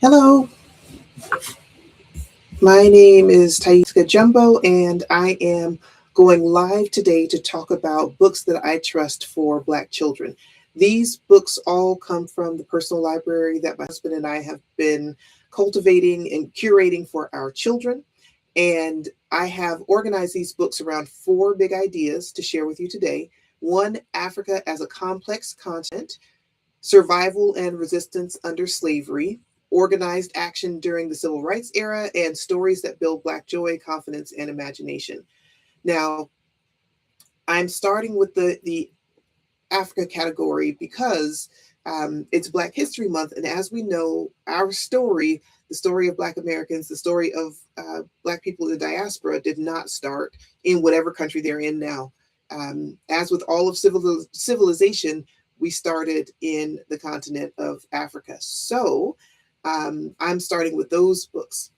Hello, my name is Tieska Jumbo, and I am going live today to talk about books that I trust for Black children. These books all come from the personal library that my husband and I have been cultivating and curating for our children. And I have organized these books around four big ideas to share with you today. One, Africa as a complex continent, survival and resistance under slavery, organized action during the civil rights era, and stories that build Black joy, confidence, and imagination. Now, I'm starting with the Africa category because it's Black History Month, and as we know, our story, the story of Black Americans, the story of Black people in the diaspora, did not start in whatever country they're in now. As with all of civilization, we started in the continent of Africa. So I'm starting with those books.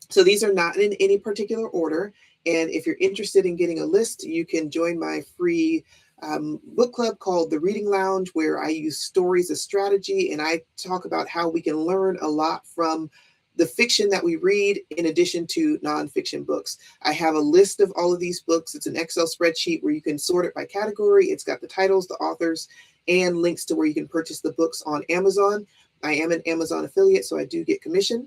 So these are not in any particular order. And if you're interested in getting a list, you can join my free book club called The Reading Lounge, where I use stories as strategy and I talk about how we can learn a lot from the fiction that we read in addition to nonfiction books. I have a list of all of these books. It's an Excel spreadsheet where you can sort it by category. It's got the titles, the authors, and links to where you can purchase the books on Amazon. I am an Amazon affiliate, so I do get commission.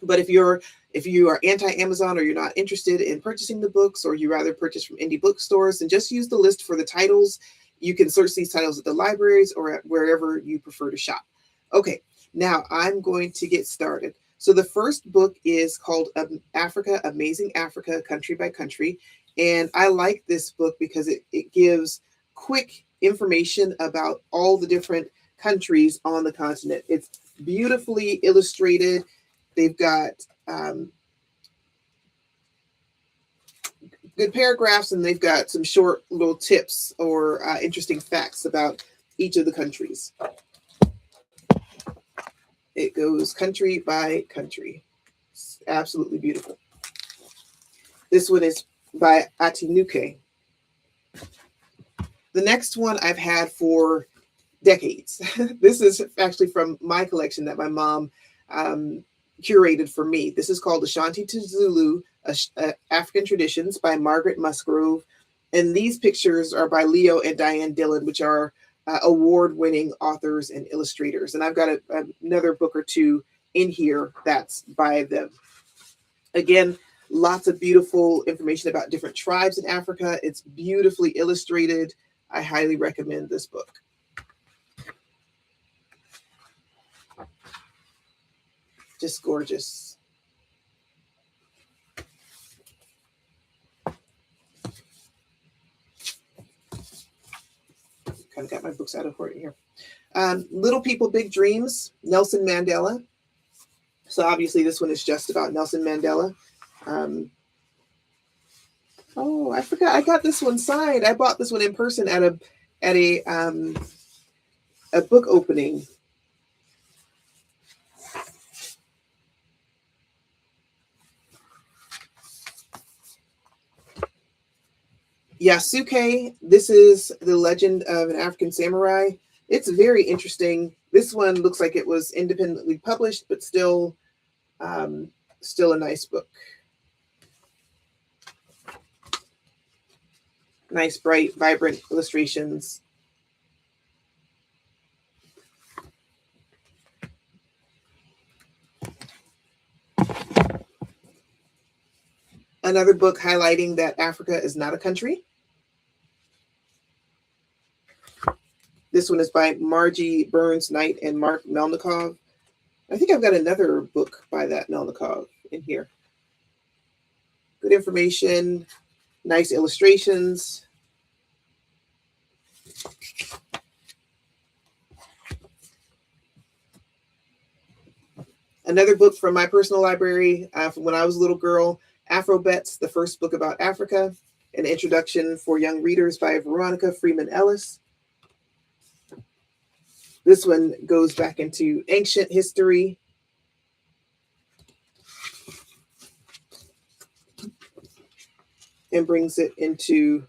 But if you are anti-Amazon or you're not interested in purchasing the books, or you rather purchase from indie bookstores, then just use the list for the titles. You can search these titles at the libraries or at wherever you prefer to shop. Okay, now I'm going to get started. So the first book is called Africa, Amazing Africa, Country by Country. And I like this book because it gives quick information about all the different countries on the continent. It's beautifully illustrated. They've got good paragraphs, and they've got some short little tips or interesting facts about each of the countries. It goes country by country. It's absolutely beautiful. This one is by Atinuke. The next one I've had for decades. This is actually from my collection that my mom curated for me. This is called Ashanti to Zulu, African Traditions by Margaret Musgrove. And these pictures are by Leo and Diane Dillon, which are award-winning authors and illustrators. And I've got another book or two in here that's by them. Again, lots of beautiful information about different tribes in Africa. It's beautifully illustrated. I highly recommend this book. Just gorgeous. Kind of got my books out of order here. Little People, Big Dreams, Nelson Mandela. So obviously this one is just about Nelson Mandela. Oh, I forgot. I got this one signed. I bought this one in person at a book opening. Yasuke, this is the legend of an African samurai. It's very interesting. This one looks like it was independently published, but still a nice book. Nice, bright, vibrant illustrations. Another book highlighting that Africa is not a country. This one is by Margie Burns Knight and Mark Melnikov. I think I've got another book by that Melnikov in here. Good information, nice illustrations. Another book from my personal library from when I was a little girl, Afrobets, the first book about Africa, an introduction for young readers by Veronica Freeman Ellis. This one goes back into ancient history. And brings it into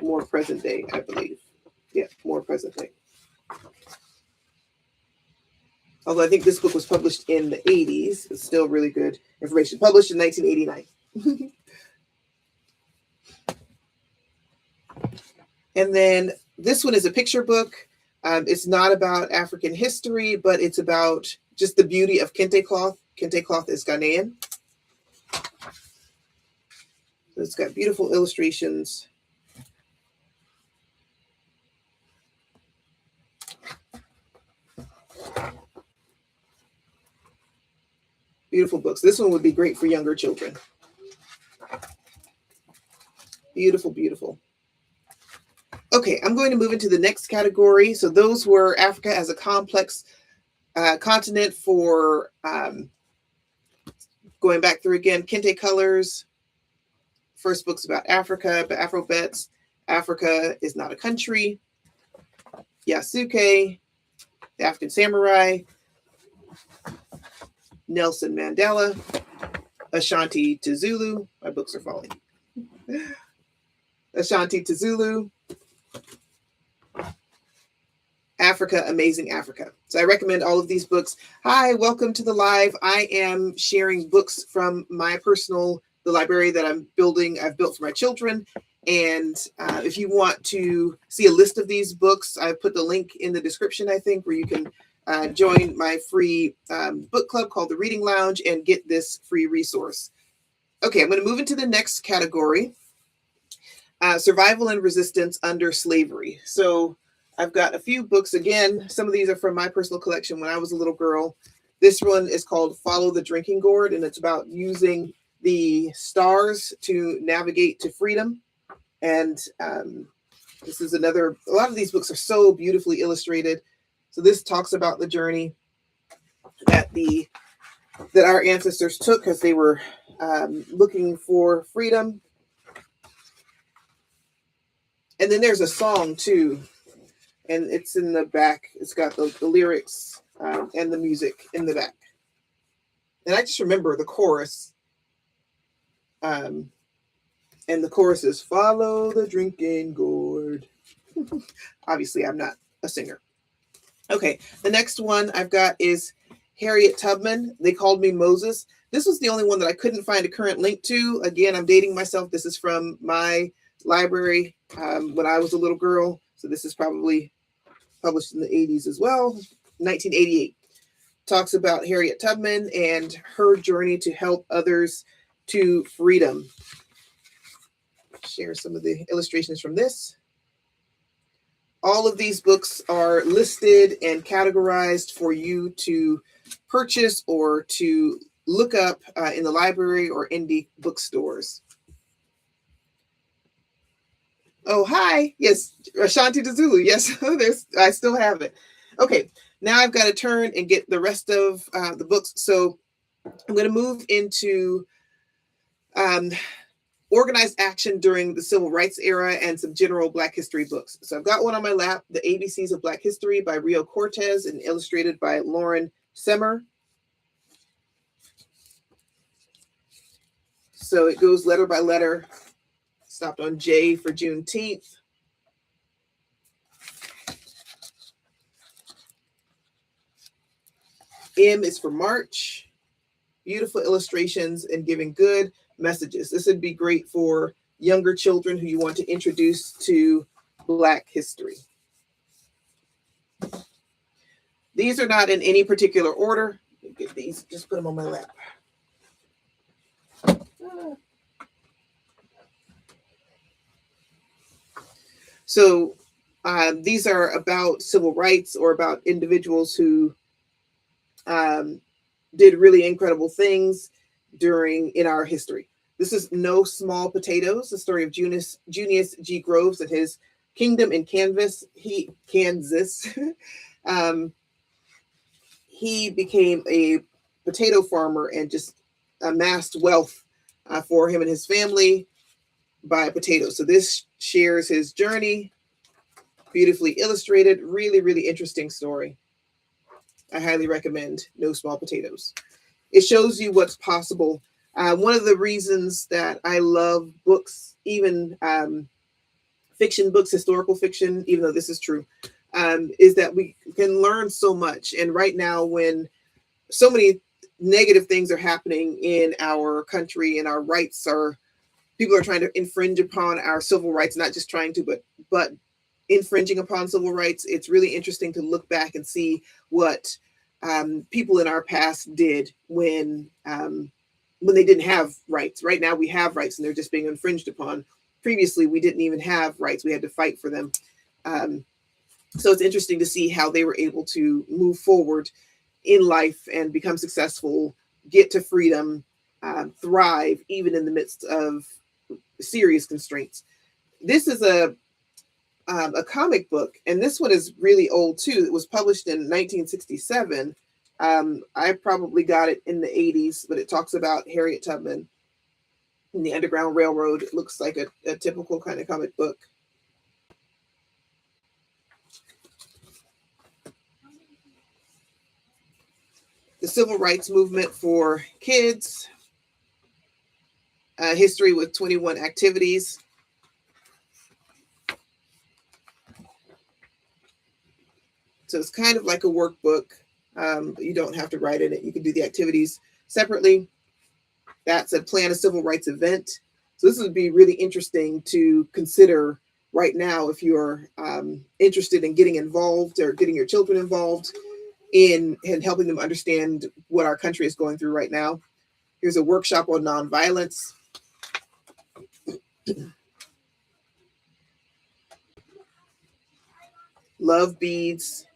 more present day, I believe. Yeah, more present day. Although I think this book was published in the 80s. It's still really good information. Published in 1989. And then this one is a picture book. It's not about African history, but it's about just the beauty of kente cloth. Kente cloth is Ghanaian. So it's got beautiful illustrations. Beautiful books. This one would be great for younger children. Beautiful, beautiful. Okay, I'm going to move into the next category. So those were Africa as a complex continent for going back through again, Kente Colors. First book's about Africa, but Afro-Bets. Africa is not a country. Yasuke, the African Samurai. Nelson Mandela. Ashanti to Zulu. My books are falling. Ashanti to Zulu. Africa, Amazing Africa. So I recommend all of these books. Hi, welcome to the live. I am sharing books from my personal, the library that I've built for my children. And if you want to see a list of these books, I put the link in the description, I think, where you can join my free book club called the Reading Lounge and get this free resource. Okay, I'm going to move into the next category. Survival and Resistance Under Slavery. So I've got a few books. Again, some of these are from my personal collection when I was a little girl. This one is called Follow the Drinking Gourd, and it's about using the stars to navigate to freedom. And this is another, a lot of these books are so beautifully illustrated. So this talks about the journey that our ancestors took as they were looking for freedom. And then there's a song too, and it's in the back. It's got the lyrics and the music in the back. And I just remember the chorus. And the chorus is, follow the drinking gourd. Obviously, I'm not a singer. Okay, the next one I've got is Harriet Tubman. They Called Me Moses. This was the only one that I couldn't find a current link to. Again, I'm dating myself. This is from my library when I was a little girl. So this is probably published in the 80s as well. 1988. Talks about Harriet Tubman and her journey to help others to freedom. Share some of the illustrations from this. All of these books are listed and categorized for you to purchase or to look up in the library or indie bookstores. Oh, hi. Yes, Ashanti to Zulu. Yes, I still have it. Okay, now I've got to turn and get the rest of the books. So I'm going to move into organized action during the Civil Rights era and some general Black history books. So I've got one on my lap, The ABCs of Black History by Rio Cortez and illustrated by Lauren Semmer. So it goes letter by letter. Stopped on J for Juneteenth. M is for March. Beautiful illustrations and giving good messages. This would be great for younger children who you want to introduce to Black history. These are not in any particular order. Get these, just put them on my lap. So these are about civil rights or about individuals who did really incredible things in our history. This is No Small Potatoes, the story of Junius G. Groves and his kingdom in Kansas. He became a potato farmer and just amassed wealth for him and his family by potatoes. So this shares his journey, beautifully illustrated, really, really interesting story. I highly recommend No Small Potatoes. It shows you what's possible. One of the reasons that I love books, even fiction books, historical fiction, even though this is true, is that we can learn so much. And right now, when so many negative things are happening in our country and our rights are, people are trying to infringe upon our civil rights, not just trying to, but infringing upon civil rights. It's really interesting to look back and see what people in our past did when they didn't have rights. Right now we have rights and they're just being infringed upon. Previously, we didn't even have rights. We had to fight for them. So it's interesting to see how they were able to move forward in life and become successful, get to freedom, thrive, even in the midst of serious constraints. This is a comic book, and this one is really old too. It was published in 1967. I probably got it in the 80s, but it talks about Harriet Tubman and the Underground Railroad. It looks like a typical kind of comic book. The Civil Rights Movement for Kids, History with 21 Activities. So it's kind of like a workbook. But you don't have to write in it. You can do the activities separately. That's a plan a civil rights event. So this would be really interesting to consider right now if you're interested in getting involved or getting your children involved in helping them understand what our country is going through right now. Here's a workshop on nonviolence. Love beads.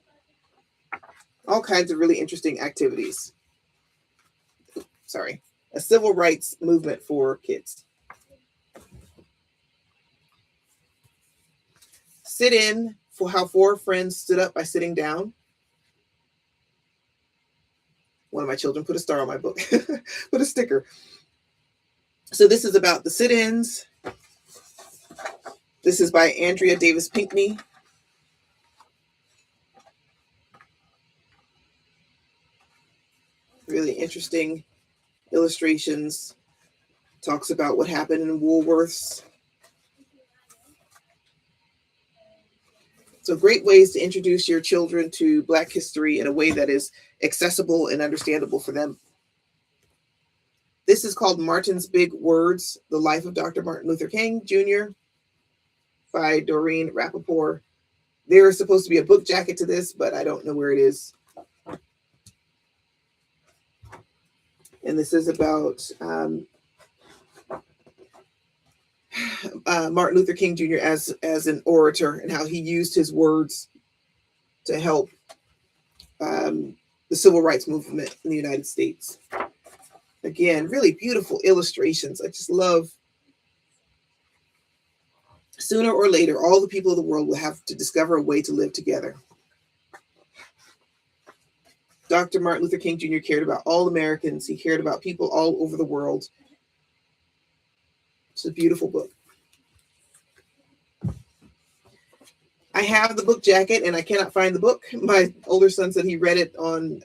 All kinds of really interesting activities. Sorry. A civil rights movement for kids. Sit in for how 4 friends stood up by sitting down. One of my children put a star on my book, put a sticker. So this is about the sit-ins. This is by Andrea Davis Pinkney. Really interesting illustrations. Talks about what happened in Woolworths. So great ways to introduce your children to Black history in a way that is accessible and understandable for them. This is called Martin's Big Words, The Life of Dr. Martin Luther King Jr. by Doreen Rappaport. There is supposed to be a book jacket to this, but I don't know where it is. And this is about Martin Luther King Jr. as an orator and how he used his words to help the civil rights movement in the United States. Again, really beautiful illustrations. I just love. Sooner or later, all the people of the world will have to discover a way to live together. Dr. Martin Luther King Jr. cared about all Americans. He cared about people all over the world. It's a beautiful book. I have the book jacket and I cannot find the book. My older son said he read it on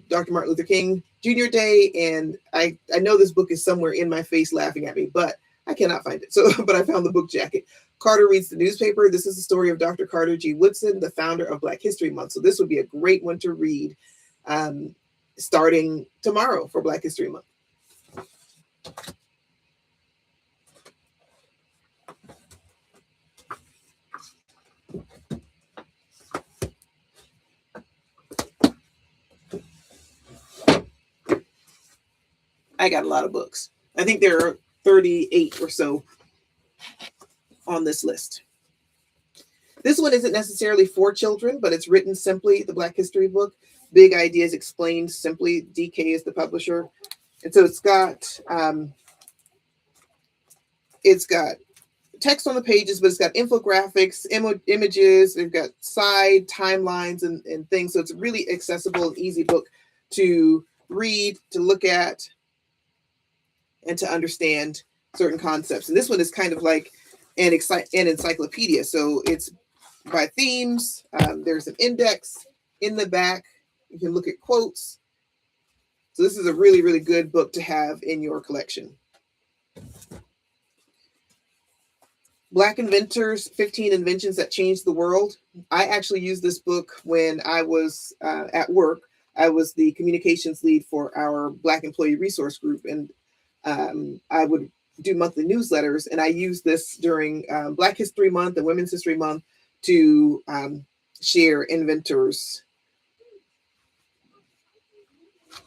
Dr. Martin Luther King Jr. Day, and I know this book is somewhere in my face laughing at me, but I cannot find it. So, but I found the book jacket. Carter Reads the Newspaper. This is the story of Dr. Carter G. Woodson, the founder of Black History Month. So this would be a great one to read starting tomorrow for Black History Month. I got a lot of books. I think there are 38 or so on this list. This one isn't necessarily for children, but it's written simply, the Black History book. Big Ideas Explained Simply. DK is the publisher. And so it's got text on the pages, but it's got infographics, images, they've got side timelines and things. So it's a really accessible and easy book to read, to look at, and to understand certain concepts. And this one is kind of like an encyclopedia. So it's by themes. There's an index in the back. You can look at quotes. So this is a really, really good book to have in your collection. Black Inventors, 15 Inventions That Changed the World. I actually used this book when I was at work. I was the communications lead for our Black Employee Resource Group, and I would do monthly newsletters, and I used this during Black History Month and Women's History Month to share inventors.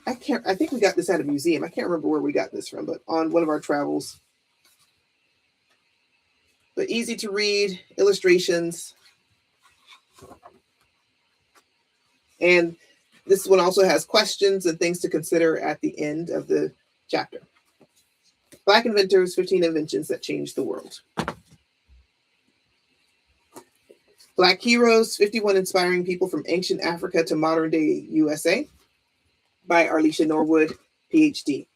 I think we got this at a museum. I can't remember where we got this from, but on one of our travels. But easy to read, illustrations. And this one also has questions and things to consider at the end of the chapter. Black Inventors, 15 Inventions That Changed the World. Black Heroes, 51 Inspiring People from Ancient Africa to Modern Day USA by Arlisha Norwood, PhD.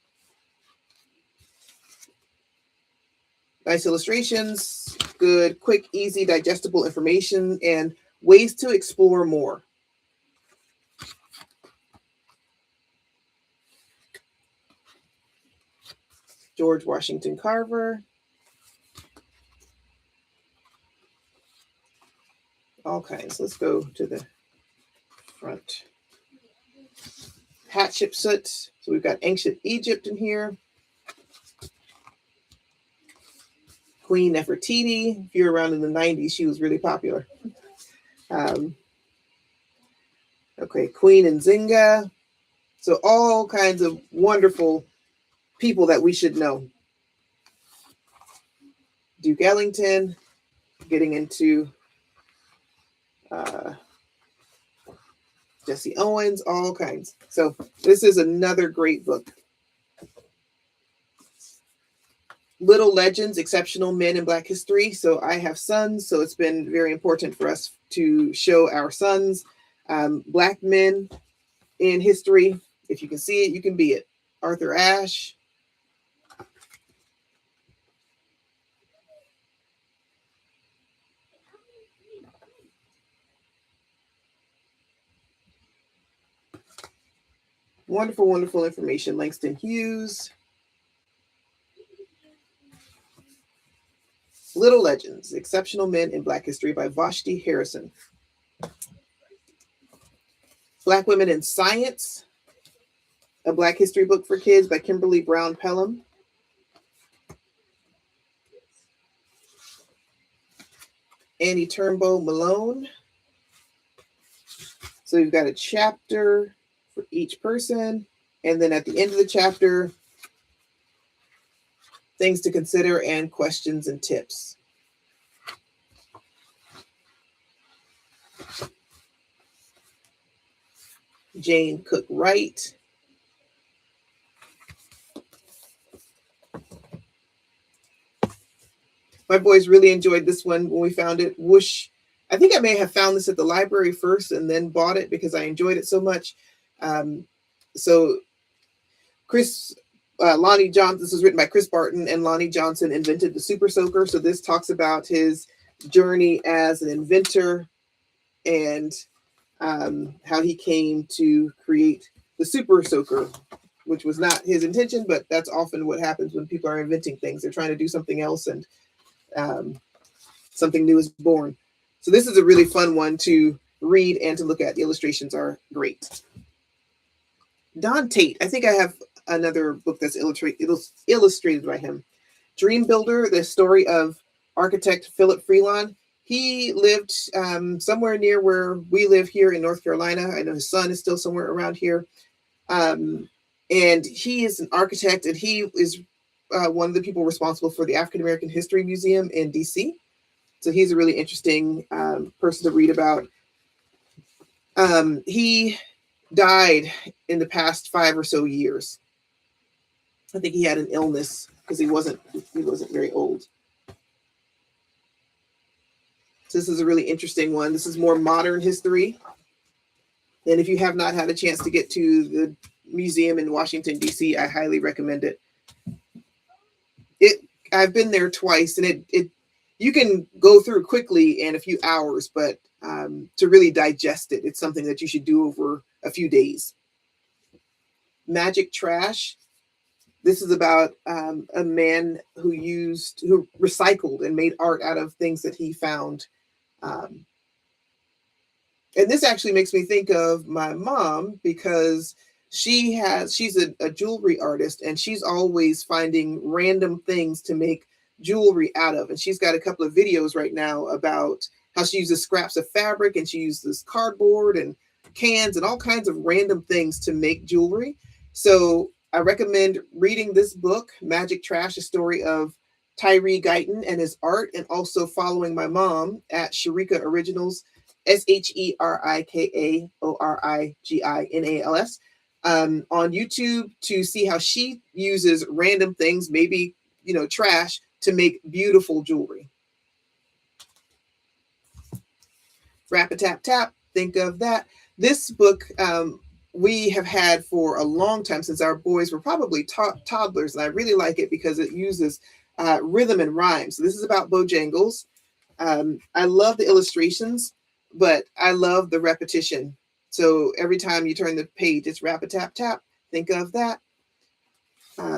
Nice illustrations, good, quick, easy, digestible information, and ways to explore more. George Washington Carver. All kinds. Let's go to the front. Hatshepsut. So we've got ancient Egypt in here. Queen Nefertiti. If you're around in the 90s, she was really popular. Okay, Queen Nzinga. So all kinds of wonderful people that we should know. Duke Ellington, getting into Jesse Owens, all kinds. So this is another great book. Little Legends, Exceptional Men in Black History. So I have sons, so it's been very important for us to show our sons Black men in history. If you can see it, you can be it. Arthur Ashe. Wonderful, wonderful information. Langston Hughes. Little Legends, Exceptional Men in Black History by Vashti Harrison. Black Women in Science, a Black History book for kids by Kimberly Brown Pelham. Annie Turnbow Malone. So you've got a chapter for each person. And then at the end of the chapter, things to consider and questions and tips. Jane Cook Wright. My boys really enjoyed this one when we found it. Whoosh. I think I may have found this at the library first and then bought it because I enjoyed it so much. So Lonnie Johnson, this was written by Chris Barton, and Lonnie Johnson invented the Super Soaker. So this talks about his journey as an inventor and how he came to create the Super Soaker, which was not his intention, but that's often what happens when people are inventing things. They're trying to do something else and something new is born. So this is a really fun one to read and to look at. The illustrations are great. Don Tate. I think I have another book that's illustrated by him. Dream Builder, the story of architect Philip Freelon. He lived somewhere near where we live here in North Carolina. I know his son is still somewhere around here. And he is an architect, and he is one of the people responsible for the African American History Museum in DC. So he's a really interesting person to read about. He died in the past 5 or so years. I think he had an illness because he wasn't very old. So this is a really interesting one. This is more modern history. And if you have not had a chance to get to the museum in Washington, D.C., I highly recommend it. I've been there twice, and it you can go through quickly in a few hours, but to really digest it, it's something that you should do over a few days. Magic Trash. This is about a man who recycled and made art out of things that he found. Um, and this actually makes me think of my mom because she's a jewelry artist, and she's always finding random things to make jewelry out of. And she's got a couple of videos right now about how she uses scraps of fabric, and she uses cardboard and cans and all kinds of random things to make jewelry. So I recommend reading this book, Magic Trash: A Story of Tyree Guyton and His Art, and also following my mom at Sharika Originals, SHERIKAORIGINALS, on YouTube, to see how she uses random things, maybe, trash, to make beautiful jewelry. Rap-a-tap-tap, think of that. This book we have had for a long time, since our boys were probably toddlers, and I really like it because it uses rhythm and rhyme. So this is about Bojangles. I love the illustrations, but I love the repetition. So every time you turn the page, it's rap-a-tap-tap, think of that.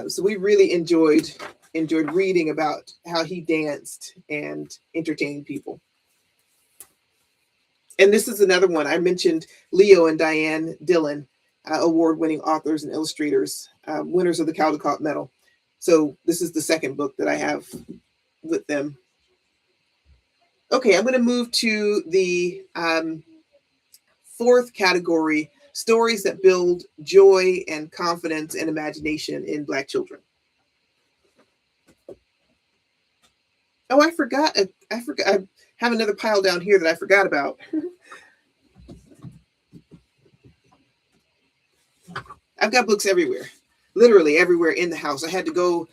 So we really enjoyed reading about how he danced and entertained people. And this is another one. I mentioned Leo and Diane Dillon, award-winning authors and illustrators, winners of the Caldecott Medal. So this is the second book that I have with them. Okay, I'm going to move to the fourth category: stories that build joy and confidence and imagination in Black children. Oh, I forgot. I have another pile down here that I forgot about. I've got books everywhere, literally everywhere in the house. I had to go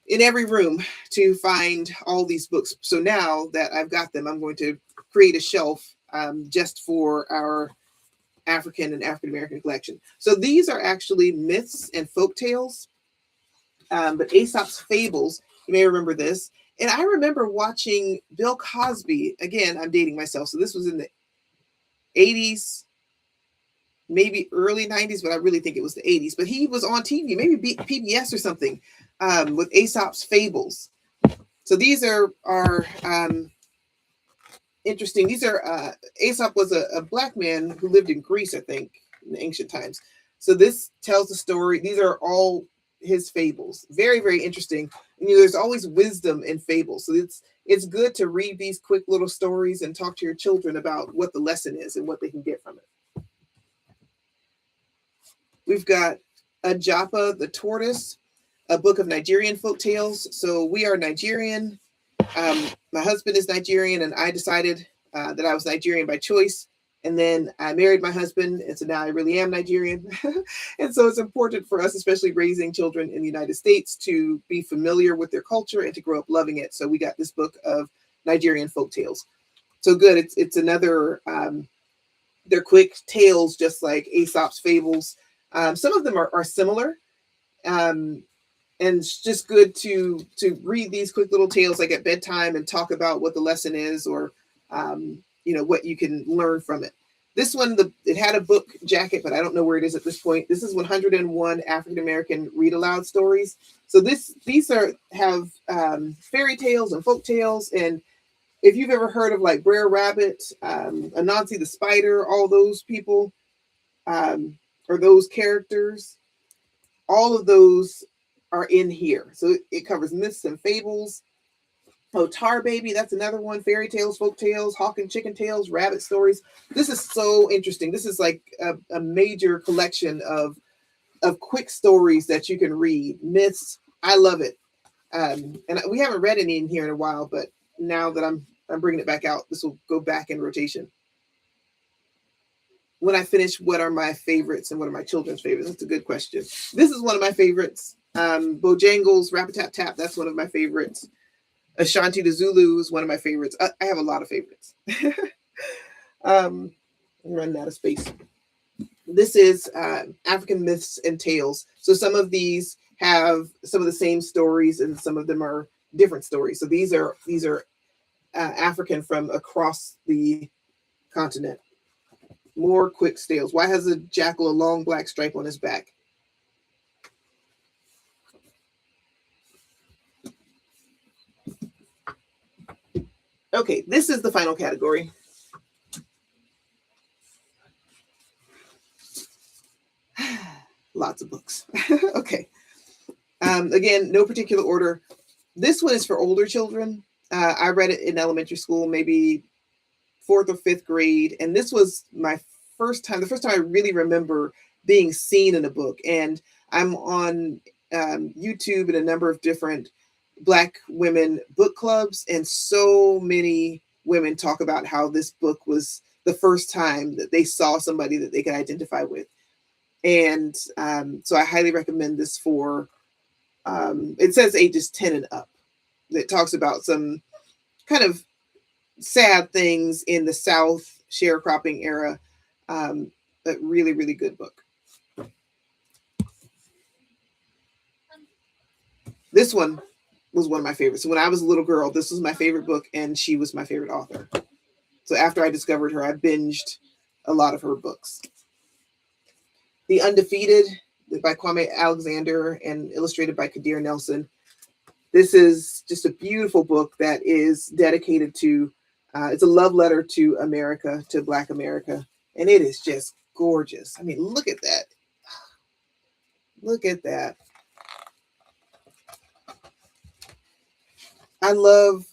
in every room to find all these books. So now that I've got them, I'm going to create a shelf just for our African and African American collection. So these are actually myths and folk tales, but Aesop's Fables, you may remember this. And I remember watching Bill Cosby. Again, I'm dating myself, so this was in the 80s, maybe early 90s, but I really think it was the 80s. But he was on TV, maybe PBS or something, with Aesop's Fables. So these are interesting. These are Aesop was a Black man who lived in Greece, I think, in the ancient times. So this tells the story. These are all his fables. Very, very interesting. And, there's always wisdom in fables. So it's good to read these quick little stories and talk to your children about what the lesson is and what they can get from it. We've got Ajapa the Tortoise, a book of Nigerian folk tales. So we are Nigerian. My husband is Nigerian, and I decided that I was Nigerian by choice. And then I married my husband, and so now I really am Nigerian. And so it's important for us, especially raising children in the United States, to be familiar with their culture and to grow up loving it. So we got this book of Nigerian folk tales. So good. It's another, they're quick tales, just like Aesop's Fables. Some of them are similar. And it's just good to read these quick little tales like at bedtime and talk about what the lesson is, or what you can learn from it. This one, it had a book jacket, but I don't know where it is at this point. This is 101 African American read aloud stories. So these have fairy tales and folk tales. And if you've ever heard of like Brer Rabbit, Anansi the Spider, all those people, or those characters, all of those are in here. So it covers myths and fables. Oh, Tar Baby, that's another one. Fairy tales, folk tales, hawk and chicken tales, rabbit stories. This is so interesting. This is like a major collection of quick stories that you can read. Myths, I love it. And we haven't read any in here in a while, but now that I'm bringing it back out, this will go back in rotation. When I finish, what are my favorites and what are my children's favorites? That's a good question. This is one of my favorites. Bojangles, Rap-a-tap-tap, that's one of my favorites. Ashanti the Zulu is one of my favorites. I have a lot of favorites. I'm running out of space. This is African Myths and Tales. So some of these have some of the same stories, and some of them are different stories. So these are African from across the continent. More quick tales. Why has a jackal a long black stripe on his back? Okay, this is the final category. Lots of books. Okay. Again, no particular order. This one is for older children. I read it in elementary school, maybe fourth or fifth grade. And this was my the first time I really remember being seen in a book. And I'm on YouTube and a number of different Black women book clubs. And so many women talk about how this book was the first time that they saw somebody that they could identify with. And so I highly recommend this for, it says ages 10 and up. It talks about some kind of sad things in the South sharecropping era. A really, really good book. This one was one of my favorites. So when I was a little girl, this was my favorite book, and she was my favorite author. So after I discovered her, I binged a lot of her books. The Undefeated by Kwame Alexander and illustrated by Kadir Nelson. This is just a beautiful book that is dedicated to, it's a love letter to America, to Black America. And it is just gorgeous. I mean, look at that. Look at that. I love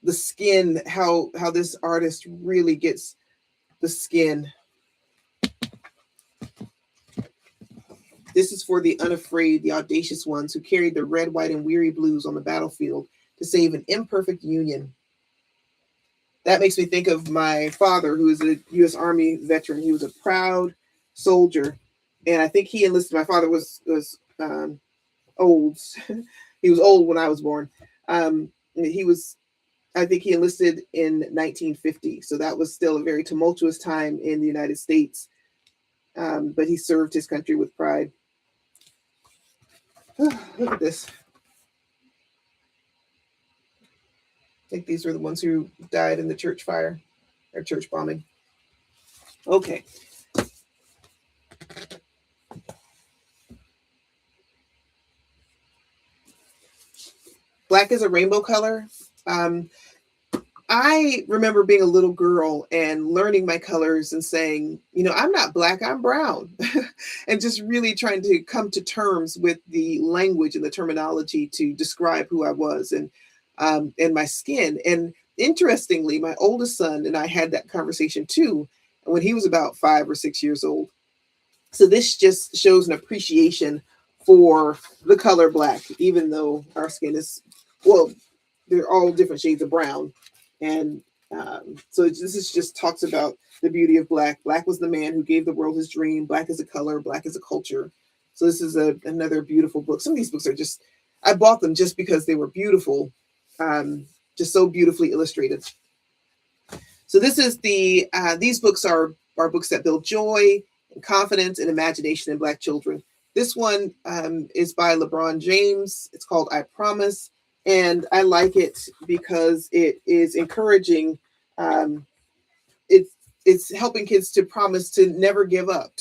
the skin, how this artist really gets the skin. This is for the unafraid, the audacious ones who carried the red, white, and weary blues on the battlefield to save an imperfect union. That makes me think of my father, who is a U.S. Army veteran. He was a proud soldier, and I think he enlisted. My father was old. He was old when I was born. He was, I think he enlisted in 1950, so that was still a very tumultuous time in the United States. But he served his country with pride. Look at this. I think these were the ones who died in the church fire or church bombing. Okay. Black is a rainbow color. I remember being a little girl and learning my colors and saying, you know, I'm not Black, I'm brown. And just really trying to come to terms with the language and the terminology to describe who I was and my skin. And interestingly, my oldest son and I had that conversation too when he was about 5 or 6 years old. So this just shows an appreciation for the color Black, even though our skin is, well, they're all different shades of brown. And so this is just talks about the beauty of Black. Black was the man who gave the world his dream. Black is a color. Black is a culture. So this is another beautiful book. Some of these books are just, I bought them just because they were beautiful, just so beautifully illustrated. So this is these books are books that build joy and confidence and imagination in Black children. This one is by LeBron James. It's called I Promise. And I like it because it is encouraging. It's helping kids to promise to never give up.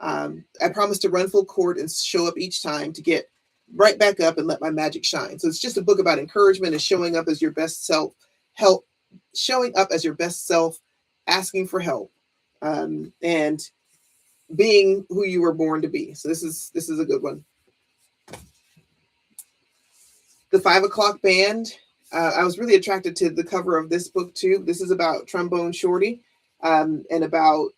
I promise to run full court and show up each time, to get right back up and let my magic shine. So it's just a book about encouragement and showing up as your best self, showing up as your best self, asking for help, and being who you were born to be. So this is a good one. The 5 O'Clock Band. I was really attracted to the cover of this book too. This is about Trombone Shorty and about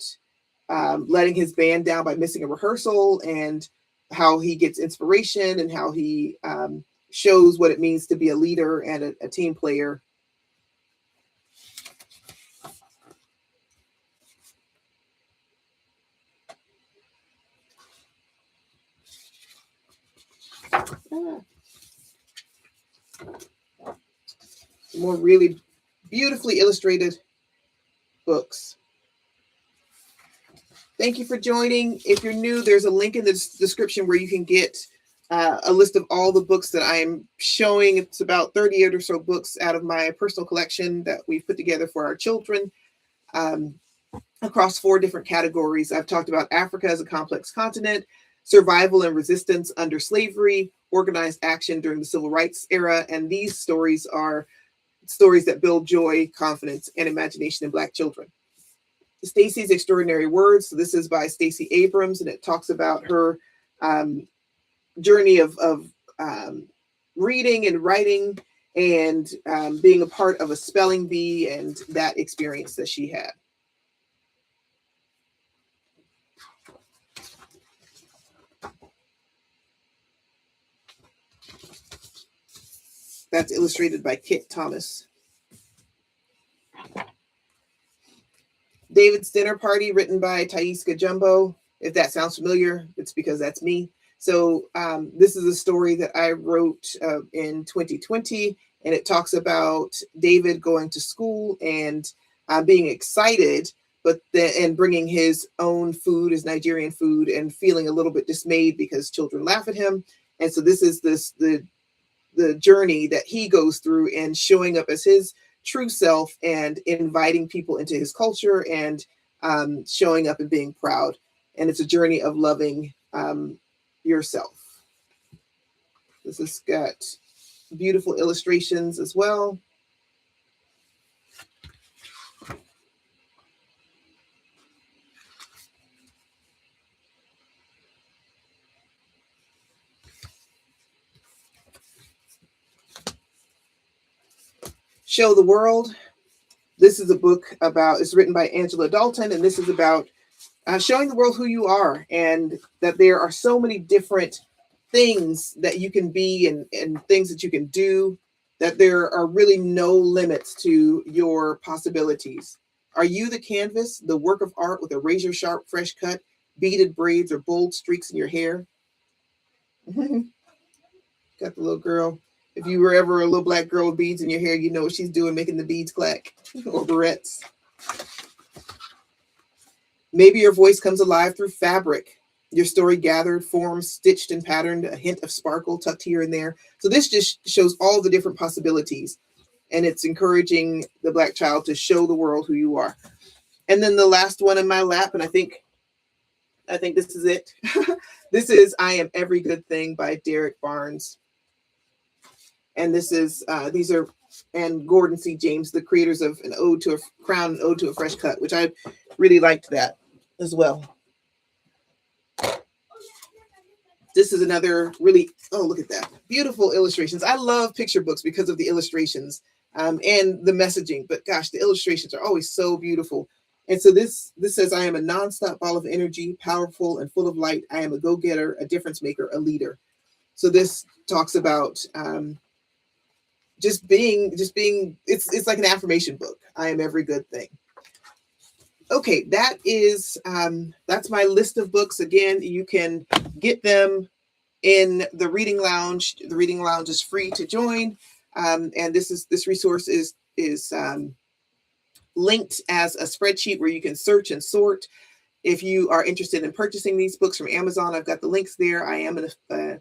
letting his band down by missing a rehearsal, and how he gets inspiration and how he shows what it means to be a leader and a team player. More really beautifully illustrated books. Thank you for joining. If you're new, there's a link in the description where you can get a list of all the books that I'm showing. It's about 38 or so books out of my personal collection that we've put together for our children across 4 different categories. I've talked about Africa as a complex continent, survival and resistance under slavery, organized action during the civil rights era. And these stories are stories that build joy, confidence, and imagination in Black children. Stacy's Extraordinary Words. So this is by Stacey Abrams, and it talks about her journey of reading and writing and being a part of a spelling bee and that experience that she had. That's illustrated by Kit Thomas. David's Dinner Party, written by Tieska Jumbo. If that sounds familiar, it's because that's me. So this is a story that I wrote in 2020, and it talks about David going to school and being excited, and bringing his own food, his Nigerian food, and feeling a little bit dismayed because children laugh at him. And so this is the journey that he goes through and showing up as his true self and inviting people into his culture and showing up and being proud. And it's a journey of loving yourself. This has got beautiful illustrations as well. Show the World. This is a book it's written by Angela Dalton, and this is about showing the world who you are, and that there are so many different things that you can be and things that you can do, that there are really no limits to your possibilities. Are you the canvas, the work of art with a razor sharp, fresh cut, beaded braids, or bold streaks in your hair? Got the little girl. If you were ever a little Black girl with beads in your hair, you know what she's doing, making the beads clack, or barrettes. Maybe your voice comes alive through fabric. Your story gathered, formed, stitched, and patterned, a hint of sparkle tucked here and there. So this just shows all the different possibilities, and it's encouraging the Black child to show the world who you are. And then the last one in my lap, and I think this is it. This is I Am Every Good Thing by Derek Barnes. And this is and Gordon C. James, the creators of An Ode to a Crown, An Ode to a Fresh Cut, which I really liked that as well. This is another really, look at that. Beautiful illustrations. I love picture books because of the illustrations and the messaging, but gosh, the illustrations are always so beautiful. And so this says, I am a nonstop ball of energy, powerful and full of light. I am a go-getter, a difference maker, a leader. So this talks about just being, it's like an affirmation book. I am every good thing. Okay, that's my list of books. Again, you can get them in the Reading Lounge. The Reading Lounge is free to join. And this resource is linked as a spreadsheet where you can search and sort. If you are interested in purchasing these books from Amazon, I've got the links there. I am an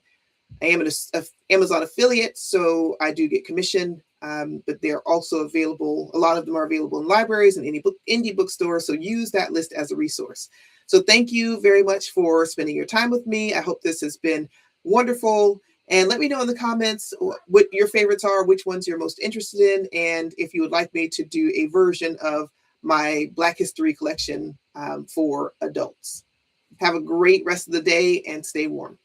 Amazon affiliate, so I do get commission, but they're also available. A lot of them are available in libraries and indie bookstores, so use that list as a resource. So thank you very much for spending your time with me. I hope this has been wonderful, and let me know in the comments what your favorites are, which ones you're most interested in, and if you would like me to do a version of my Black History collection for adults. Have a great rest of the day and stay warm.